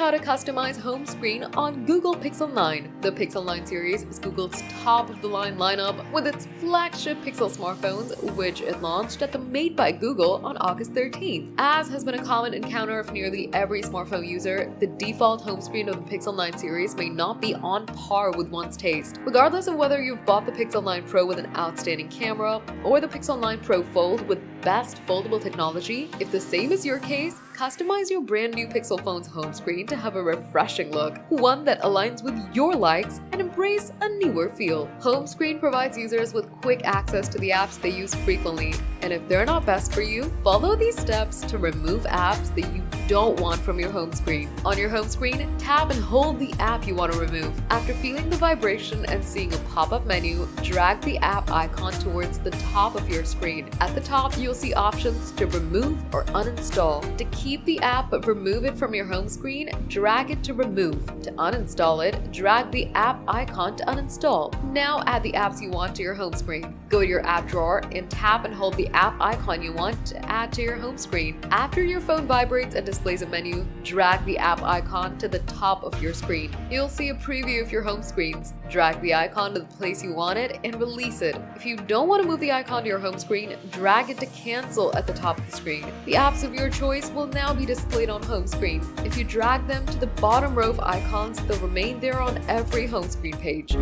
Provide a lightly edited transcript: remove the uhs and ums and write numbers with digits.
how to customize home screen on Google Pixel 9. The Pixel 9 series is Google's top-of-the-line lineup with its flagship Pixel smartphones, which it launched at the Made by Google on August 13th. As has been a common encounter of nearly every smartphone user, the default home screen of the Pixel 9 series may not be on par with one's taste. Regardless of whether you've bought the Pixel 9 Pro with an outstanding camera or the Pixel 9 Pro Fold with best foldable technology, if the same is your case, customize your brand new Pixel phone's home screen to have a refreshing look, one that aligns with your likes, and embrace a newer feel. Home screen provides users with quick access to the apps they use frequently, and if they're not best for you, follow these steps to remove apps that you don't want from your home screen. On your home screen, tap and hold the app you want to remove. After feeling the vibration and seeing a pop-up menu, drag the app icon towards the top of your screen. At the top, you'll see options to remove or uninstall. To keep the app but remove it from your home screen, drag it to remove. To uninstall it, drag the app icon to uninstall. Now add the apps you want to your home screen. Go to your app drawer and tap and hold the app icon you want to add to your home screen. After your phone vibrates and displays a menu, drag the app icon to the top of your screen. You'll see a preview of your home screens. Drag the icon to the place you want it and release it. If you don't want to move the icon to your home screen, drag it to cancel at the top of the screen. The apps of your choice will now be displayed on home screen. If you drag them to the bottom row of icons, they'll remain there on every home screen page.